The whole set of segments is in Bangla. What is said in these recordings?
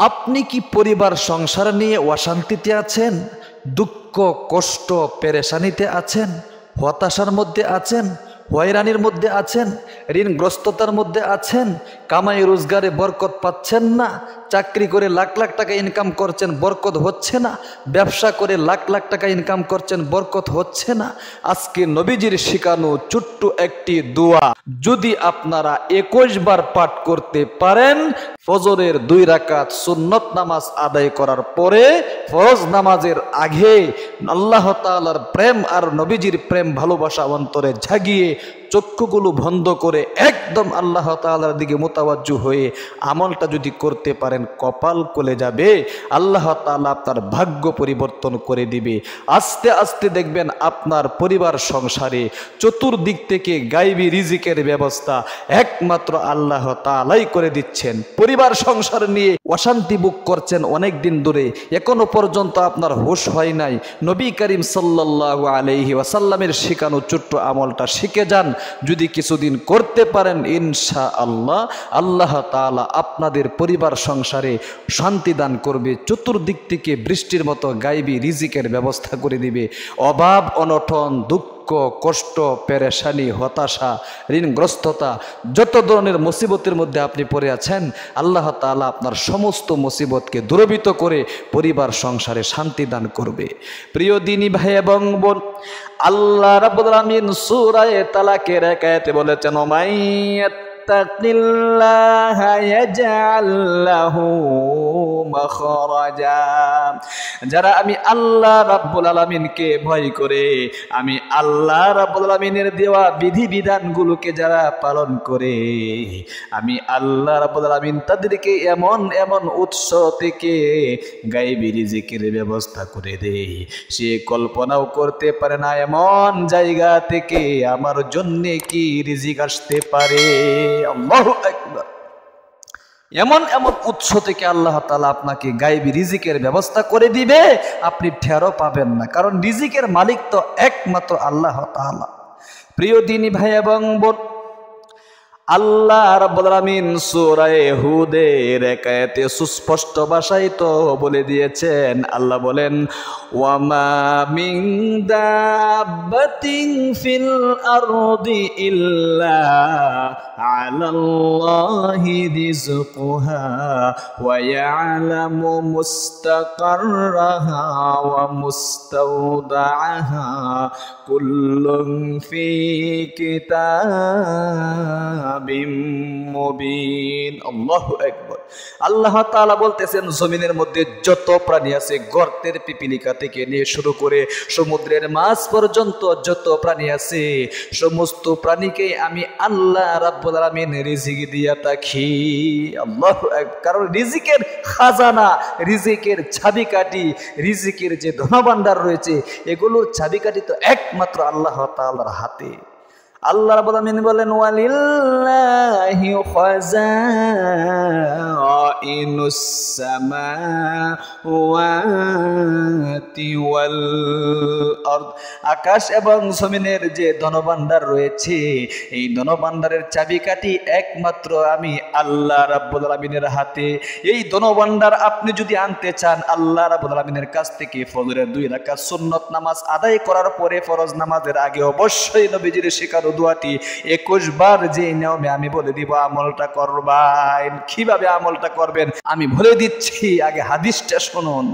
আপনি কি পরিবার সংসার নিয়ে অশান্তিতে আছেন, দুঃখ কষ্ট পেরেশানিতে আছেন, হতাশার মধ্যে আছেন, হয়রানির মধ্যে আছেন, ঋণগ্রস্ততার মধ্যে আছেন, কামাই রোজগারে বরকত পাচ্ছেন না, চাকরি করে লাখ লাখ টাকা ইনকাম করছেন বরকত হচ্ছে না, ব্যবসা করে লাখ লাখ টাকা ইনকাম করছেন বরকত হচ্ছে না। আজকে নবীজির শিখানো ছোট্ট একটি দোয়া যদি আপনারা 21 বার পাঠ করতে পারেন, ফজরের 2 রাকাত সুন্নত নামাজ আদায় করার পরে ফরজ নামাজের আগে আল্লাহ তাআলার প্রেম আর নবীজির প্রেম ভালোবাসা অন্তরে জাগিয়ে চক্ষুগুলো বন্ধ করে একদম আল্লাহ তাআলার দিকে মোতাবাজ্জু হয়ে আমলটা যদি করতে পারেন, কপাল খুলে যাবে। আল্লাহ তাআলা আপনার ভাগ্য পরিবর্তন করে দিবে। আস্তে আস্তে দেখবেন আপনার পরিবার সংসারে চতুর্দিক থেকে গায়বী রিজিকের ব্যবস্থা একমাত্র আল্লাহ তাআলাই করে দিচ্ছেন। পরিবার সংসার নিয়ে অশান্তি ভোগ করছেন অনেক দিন ধরে, এখনো পর্যন্ত আপনার হুঁশ হয় নাই, নবী করিম সাল্লাল্লাহু আলাইহি ওয়াসাল্লামের শেখানো ছোট্ট আমলটা শিখে যান। যদি কিছুদিন করতে পারেন ইনশাআল্লাহ আল্লাহ তাআলা আপনাদের পরিবার সংসারে শান্তি দান করবে, চতুর্দিক থেকে বৃষ্টির মতো গায়বী রিজিকের ব্যবস্থা করে দিবে। অভাব অনটন দুঃখ কষ্ট পেরেশানি হতাশা ঋণগ্রস্ততা যত ধরনের মুসিবতের মধ্যে আপনি পড়ে আছেন, আল্লাহ তাআলা আপনার সমস্ত মুসিবতকে দূরীভূত করে পরিবার সংসারে শান্তি দান করবে। প্রিয় দিনী ভাই এবং বোন, আল্লাহ রাব্বুল আলামিন সূরা তালাকের এক আয়াতে বলেছেন, ওমাইয়াত্তাকিল্লাহা ইয়াজআল লাহু মাখরাজা। যারা আমি আল্লাহ রাব্বুল আলামিনকে ভয় করে, আমি আল্লাহ রাব্বুল আলামিনের দেওয়া বিধি বিধানগুলোকে যারা পালন করে, আমি আল্লাহ রাব্বুল আলামিন তাদেরকে এমন এমন উৎস থেকে গায়বী রিজিকের ব্যবস্থা করে দেয়, সে কল্পনাও করতে পারে না এমন জায়গা থেকে আমার জন্য কি রিজিক আসতে পারে। আল্লাহু আকবার। এমন এমন উৎস থেকে আল্লাহ তাআলা আপনাকে গায়বী রিজিকের ব্যবস্থা করে দিবে, আপনি ঠেরও পাবেন না, কারণ রিজিকের মালিক তো একমাত্র আল্লাহ তাআলা। প্রিয় দিনী ভাই এবং বোন, আল্লাহ রাব্বুল আলামিন সূরা হুদের এক আয়াতে সুস্পষ্ট ভাষায় তো বলে দিয়েছেন। আল্লাহ বলেন, ওয়ামা মিন দাব্বাতিন ফিল আরদি ইল্লা আলাল্লাহি রিজকুহা ওয়া ইয়ালামু মুস্তাকাররাহা ওয়া মুস্তাওদাআহা কুল্লুন ফি কিতাবিম মুবিন। আল্লাহু আকবার। আল্লাহ তাআলা বলতেছেন, জমিনের মধ্যে যত প্রাণী আছে, গর্তের পিপিলিকা থেকে নিয়ে শুরু করে সমুদ্রের মাছ পর্যন্ত যত প্রাণী আছে, সমস্ত প্রাণীকে আমি আল্লাহ রাব্বুল আলামিন রিজিক দিয়া থাকি। আল্লাহু আকবার। কারণ রিজিকের খাজানা, রিজিকের চাবিকাঠি, রিজিকের যে ধনভাণ্ডার রয়েছে, এগুলোর চাবিকাঠি তো একমাত্র আল্লাহ তাআলার হাতে। আল্লাহ রাব্বুল আলামিন বলেন, ওয়ালিল্লাহি খাযাইনুস সামাওয়াতি ওয়াল আরদ। আকাশ এবং জমিনের যে ধনভাণ্ডার রয়েছে, এই ধনভাণ্ডারের চাবিকাঠি একমাত্র আমি আল্লাহ রাব্বুল আলামিনের হাতে। এই ধনভাণ্ডার আপনি যদি আনতে চান, আল্লাহ রাব্বুল আলামিনের কাছ থেকে ফজরের 2 রাকাত সুন্নত নামাজ আদায় করার পরে ফরজ নামাজের আগে অবশ্যই নবীজির শেখানো দোয়াটি 21 বার যে নিয়মে আমি বলে দিব আমলটা করবেন। কিভাবে আমলটা করবেন আমি বলে দিচ্ছি, আগে হাদিসটা শুনুন।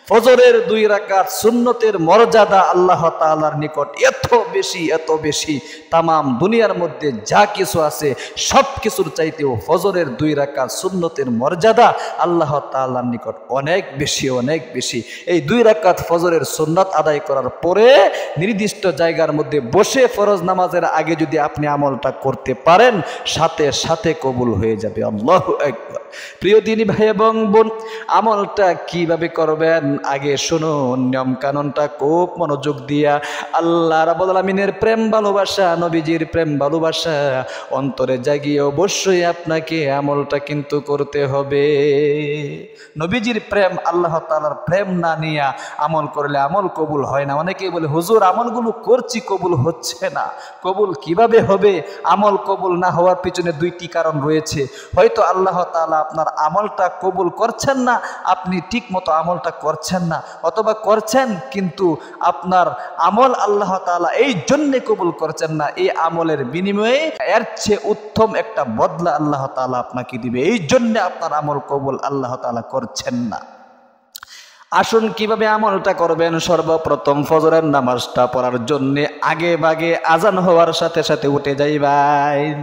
ফজরের 2 রাকাত সুন্নতের মর্যাদা আল্লাহ তাআলার নিকট এত বেশি, তামাম দুনিয়ার মধ্যে যা কিছু আছে সব কিছুর চাইতেও ফজরের 2 রাকাত সুন্নতের মর্যাদা আল্লাহ তাআলার নিকট অনেক বেশি। এই 2 রাকাত ফজরের সুন্নাত আদায় করার পরে নির্দিষ্ট জায়গার মধ্যে বসে ফরজ নামাজের আগে যদি আপনি আমলটা করতে পারেন, সাথে সাথে কবুল হয়ে যাবে। আল্লাহু আকবার। প্রিয় দিনী ভাই এবং বোন, আমলটা কিভাবে করবেন আগে শুনুন, নিয়ম কানুনটা খুব মনোযোগ দিয়া। আল্লাহ রাব্বুল আলামিনের প্রেম ভালোবাসা, নবীজির প্রেম ভালোবাসা অন্তরে জাগিয়ে অবশ্যই আপনাকে আমলটা কিন্তু করতে হবে। নবীজির প্রেম, আল্লাহ তাআলার প্রেম না নিয়ে আমল করলে আমল কবুল হয় না। অনেকেই বলে হুজুর আমলগুলো করছি কবুল হচ্ছে না। কবুল কিভাবে হবে? আমল কবুল না হওয়ার পিছনে দুইটি কারণ রয়েছে। হয়তো আল্লাহ তাআলা আপনার আমলটা কবুল করছেন না, আপনি ঠিক মতো আমলটা করছেন না, অথবা করছেন কিন্তু আপনার আমল আল্লাহ তাআলা এই জন্যে কবুল করছেন না, এই আমলের বিনিময়ে এর চেয়ে উত্তম একটা বদলা আল্লাহ তাআলা আপনাকে দিবে, এই জন্যে আপনার আমল কবুল আল্লাহ তাআলা করছেন না। আসুন কিভাবে আমলটা করবেন। সর্বপ্রথম ফজরের নামাজটা পড়ার জন্য আগে ভাগে আজান হওয়ার সাথে সাথে উঠে যাইবেন।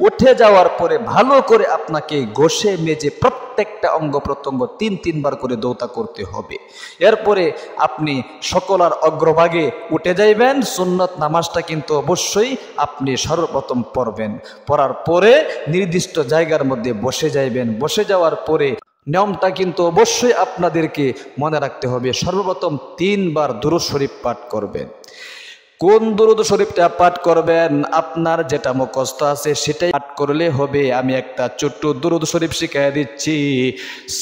উঠে যাওয়ার পরে ভালো করে আপনাকে ঘষে মেজে প্রত্যেকটা অঙ্গ প্রত্যঙ্গ 3 বার করে দৌতা করতে হবে। এরপরে আপনি সকলার অগ্রভাগে উঠে যাইবেন। সুন্নত নামাজটা কিন্তু অবশ্যই আপনি সর্বপ্রথম পড়বেন। পড়ার পরে নির্দিষ্ট জায়গার মধ্যে বসে যাইবেন। বসে যাওয়ার পরে নিয়মটা কিন্তু অবশ্যই আপনাদেরকে মনে রাখতে হবে। সর্বপ্রথম 3 বার দুরূদ শরীফ পাঠ করবেন। কোন দুরূদ শরীফটা পাঠ করবেন? আপনার যেটা মুখস্থ আছে সেটাই পাঠ করলে হবে। আমি একটা ছোট্ট দুরূদ শরীফ শিখিয়ে দিচ্ছি।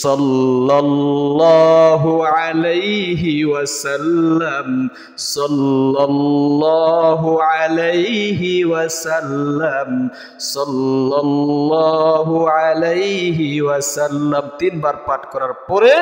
সাল্লাল্লাহু আলাইহি ওয়াসাল্লাম, সাল্লাল্লাহু আলাইহি ওয়াসাল্লাম, সাল্লাল্লাহু আলাইহি ওয়াসাল্লাম 3 বার পাঠ করার পরে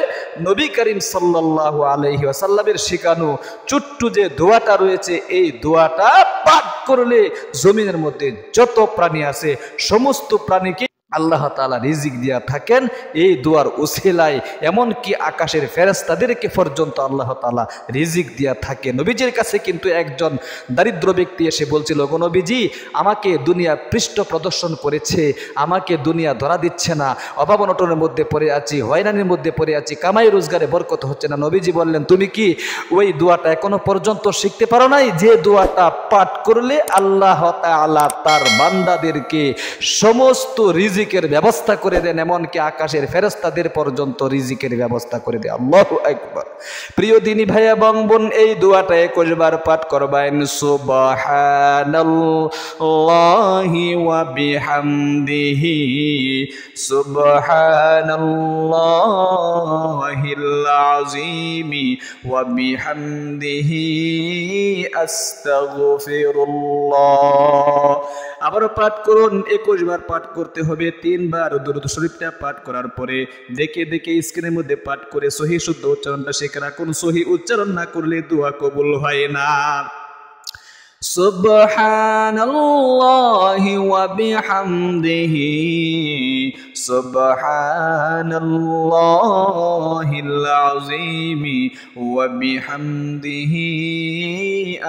নবী করিম সাল্লাল্লাহু আলাইহি ওয়াসাল্লামের শেখানো ছোট্ট যে দোয়াটা রয়েছে, এই দোয়াটা পাঠ করলে জমিনের মধ্যে যত প্রাণী আছে সমস্ত প্রাণীকে আল্লাহ তাআলা রিজিক দিয়া থাকেন এই দোয়ার উসিলায়। এমনকি আকাশের ফেরেশতাদেরকে পর্যন্ত আল্লাহ তাআলা রিজিক দিয়া থাকে। নবীজির কাছে কিন্তু একজন দারিদ্র ব্যক্তি এসে বলছিল, গো নবীজি, আমাকে দুনিয়া পৃষ্ঠ প্রদর্শন করেছে, আমাকে দুনিয়া ধরা দিচ্ছে না, অভাব অনটনের মধ্যে পড়ে আছি, হয়রানির মধ্যে পড়ে আছি, কামাই রোজগারে বরকত হচ্ছে না। নবীজি বললেন, তুমি কি ওই দোয়াটা এখনো পর্যন্ত শিখতে পারো নাই? যে দোয়াটা পাঠ করলে আল্লাহ তাআলা তার বান্দাদেরকে সমস্ত রিজিকের ব্যবস্থা করে দেন, এমনকি আকাশের ফেরেশতাদের পর্যন্ত রিজিকের ব্যবস্থা করে দেয়। আল্লাহু আকবার। প্রিয় দিনী ভাই এবং বোন, এই দোয়াটা 21 বার পাঠ করবেন। সুবহানাল্লাহি ওয়া বিহামদিহি, সুবহানাল্লাহিল আযীমি ওয়া বিহামদিহি, আস্তাগফিরুল্লাহ। আবারও পাঠ করুন। 21 বার পাঠ করতে হবে। 3 বার দুরূদ শরীফটা পাঠ করার পরে দেখে দেখে স্ক্রিনের মধ্যে পাঠ করে সহিহ শুদ্ধ উচ্চারণটা শিখে রাখুন। সহিহ উচ্চারণ না করলে দোয়া কবুল হয় না। সুবহানাল্লাহি ওয়া বিহামদিহি, সুবহানাল্লাহিল আযীমি ওয়া বিহামদিহি,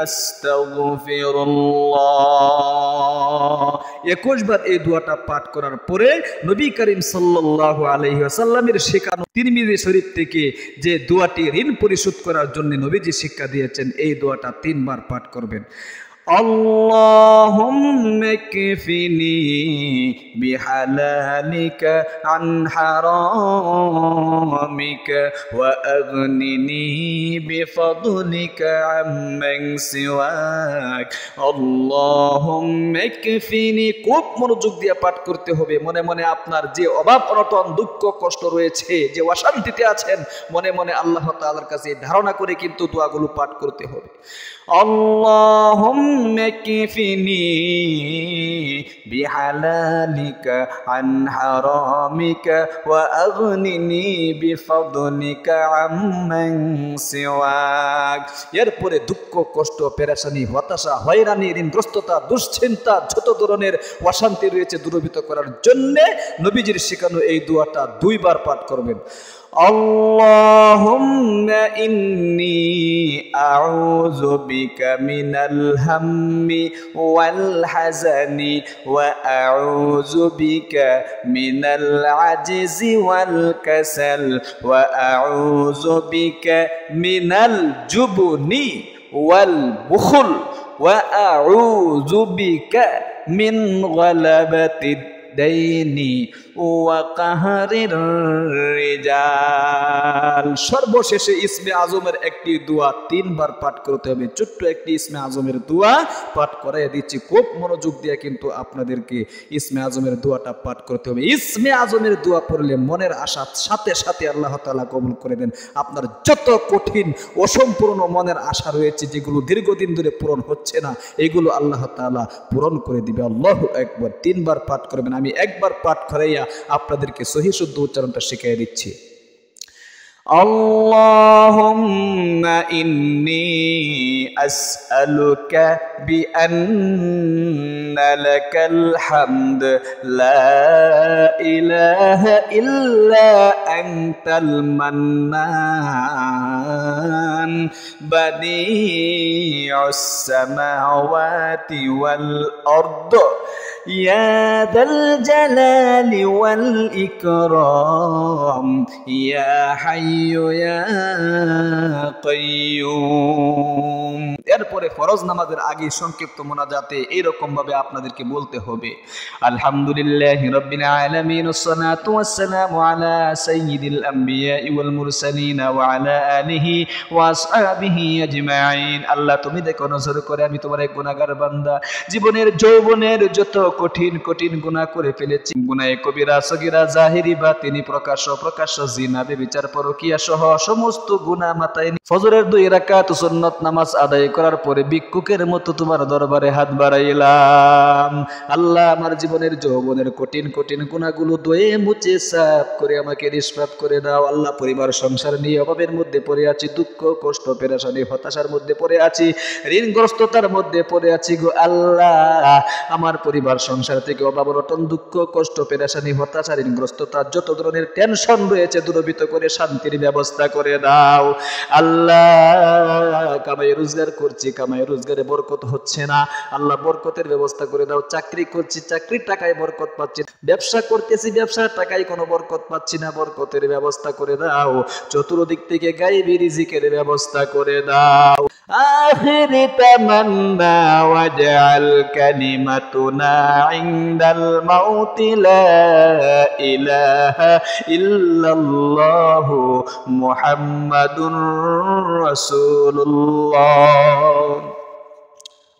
আস্তাগফিরুল্লাহ। 21 বার এই দোয়াটা পাঠ করার পরে নবী করিম সাল্লাল্লাহু আলাইহি ওয়াসাল্লামের শেখানো তিরমিজি শরীফ থেকে যে দোয়াটি ঋণ পরিশোধ করার জন্য নবীজি শিক্ষা দিয়েছেন, এই দোয়াটা 3 বার পাঠ করবেন। আল্লাহুম্মা কফিনি বিহালালিকা আন হারামিকা ওয়া আগনিনি বিফadlika আম্মান সিওয়াক। আল্লাহুম্মা কফিনি, খুব মনোযোগ দিয়ে পাঠ করতে হবে। মনে মনে আপনার যে অভাব অনটন দুঃখ কষ্ট রয়েছে, যে অশান্তিতে আছেন, মনে মনে আল্লাহ তাআলার কাছে ধারণা করে কিন্তু দোয়াগুলো পাঠ করতে হবে। আল্লাহুম্মা কফিনি বিহালালিকা আন হারামিকা ওয়া আগনিনি বিফadlika আম্মান সিওয়াক। এরপরে দুঃখ কষ্ট পেরেশানি হতাশা হয়রানি ঋণগ্রস্ততা দুশ্চিন্তা যত ধরনের অশান্তি রয়েছে দূরীভূত করার জন্য নবীজির শেখানো এই দোয়াটা 2 বার পাঠ করবেন। আল্লাহুম্মা ইন্নী আউযু বিকা মিনাল হাম্মি ওয়াল হাযানি ওয়া আউযু বিকা মিনাল আজজি ওয়াল কাসাল ওয়া আউযু বিকা মিনাল জুবনি ওয়াল বুখল ওয়া আউযু বিকা মিন গালাবাতিদ দাইনি ওয়া কাহরির রিজাল। সর্বশেষে ইসমে আজমের একটি দোয়া 3 বার পাঠ করতে হবে। ছোট্ট একটি ইসমে আজমের দোয়া পাঠ করাই দিচ্ছি, খুব মনোযোগ দিয়ে কিন্তু আপনাদেরকে ইসমে আজমের দোয়াটা পাঠ করতে হবে। ইসমে আজমের দোয়া পড়লে মনের আশা সাথে সাথে আল্লাহ তাআলা কবুল করে দেন। আপনার যত কঠিন অসম্পূর্ণ মনের আশা রয়েছে, যেগুলো দীর্ঘদিন ধরে পূরণ হচ্ছে না, এগুলো আল্লাহ তাআলা পূরণ করে দিবে। আল্লাহু আকবার। 3 বার পাঠ করবেন। আমি একবার পাঠ করাইয়া আপনাদেরকে সহিহ শুদ্ধ উচ্চারণটা শিখিয়ে দিচ্ছি। আল্লাহুম্মা ইন্নী আসআলুকা বিআন্না লাকাল হামদ লা ইলাহা ইল্লা আনতাল মান্নান বাদিউস সামাওয়াতি ওয়াল আরদ ইয়া যাল জালালি ওয়াল ইকরাম ইয়া হাইয়্যু ইয়া কাইয়্যুম। এরপরে ফরজ নামাজের আগে সংক্ষিপ্ত মুনাজাতে এরকম ভাবে আপনাদেরকে বলতে হবে, আলহামদুলিল্লাহি রাব্বিল আলামিন ওয়াসসালাতু ওয়াসসালামু আলা সাইয়্যিদিল আমবিয়া ওয়াল মুরসালিন ওয়া আলা আলিহি ওয়া আসহাবিহি আজমাইন। আল্লাহ তুমি দেখো নজর করে আমি তোমার এক গুনাহগার বান্দা, জীবনের যৌবনের যত কঠিন কঠিন গুনাহ করে ফেলেছি, গুনাহে কবিরা সগীরা জাহিরি বাতিনি প্রকাশ্য প্রকাশ্য জিনা বেবিচার পরকিয়া সহ সমস্ত গুনাহ মাথায় নিয়ে ফজরের 2 রাকাত সুন্নাত নামাজ আদায় করার পরে ভিক্ষুকের মতো তোমার দরবারে হাত বাড়াইলাম। আল্লাহ আমার জীবনের যৌবনের কঠিন কঠিন গুনাহগুলো ধুয়ে মুছে সাফ করে আমাকে নিষ্পাপ করে দাও। আল্লাহ পরিবার সংসার নিয়ে অভাবের মধ্যে পড়ে আছি, দুঃখ কষ্ট পেরেশানি হতাশার মধ্যে পড়ে আছি, ঋণগ্রস্ততার মধ্যে পড়ে আছি গো আল্লাহ। আমার পরিবার সংসার থেকে অভাব অনটন দুঃখ কষ্ট পেরেশানি হতাশা ঋণগ্রস্ততা যত ধরনের টেনশন রয়েছে দূরীভূত করে শান্তির ব্যবস্থা করে দাও। আল্লাহ কামাই রোজগার করছি, কামাই রোজগারে বরকত হচ্ছে না, আল্লাহ বরকতের ব্যবস্থা করে দাও। চাকরি করছি, চাকরির টাকায় বরকত পাচ্ছি, ব্যবসা করতেছি, ব্যবসার টাকায় কোনো বরকত পাচ্ছি না, বরকতের ব্যবস্থা করে দাও। চতুর্দিক থেকে গায়বী রিজিকের ব্যবস্থা করে দাও। আখিরি তামান্না ওয়াজআল কালিমাতুনা ইনদাল মাউতি লা ইলাহা ইল্লাল্লাহু মুহাম্মাদুর রাসূলুল্লাহ।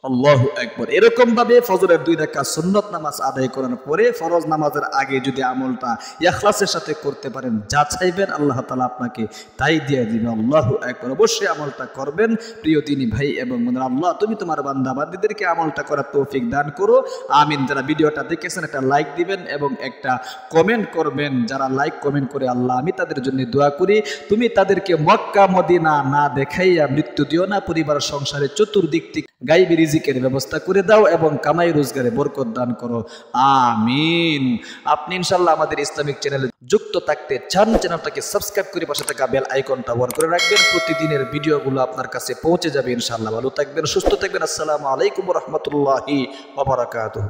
আল্লাহু আকবার। এরকম ভাবে ফজরের 2 রাকাত সুন্নাত নামাজ আদায় করার পরে ফরজ নামাজের আগে যদি আমলটা ইখলাসের সাথে করতে পারেন, যা চাইবেন আল্লাহ তাআলা আপনাকে তাই দিয়ে দিবেন। আল্লাহু আকবার। অবশ্যই আমলটা করবেন প্রিয় দিনী ভাই এবং বোনেরা। আল্লাহ তুমি তোমার বান্দা বান্দীদেরকে আমলটা করার তৌফিক দান করো, আমিন। যারা ভিডিওটা দেখেছেন একটা লাইক দিবেন এবং একটা কমেন্ট করবেন। যারা লাইক কমেন্ট করে আল্লাহ আমি তাদের জন্য দোয়া করি, তুমি তাদেরকে মক্কা মদিনা না দেখাইয়া মৃত্যু দিও না, পরিবার সংসারে চতুর্দিক থেকে গায়বী রিজিকের ব্যবস্থা করে দাও এবং কামাই রোজগারে বরকত দান করো, আমিন। আপনি ইনশাআল্লাহ আমাদের ইসলামিক চ্যানেলে যুক্ত থাকতে চান, চ্যানেলটাকে সাবস্ক্রাইব করে পাশে থাকা বেল আইকনটা অন করে রাখবেন, প্রতিদিনের ভিডিওগুলো আপনার কাছে পৌঁছে যাবে ইনশাআল্লাহ। ভালো থাকবেন, সুস্থ থাকবেন। আসসালামু আলাইকুম ওয়া রাহমাতুল্লাহি ওয়া বারাকাতুহু।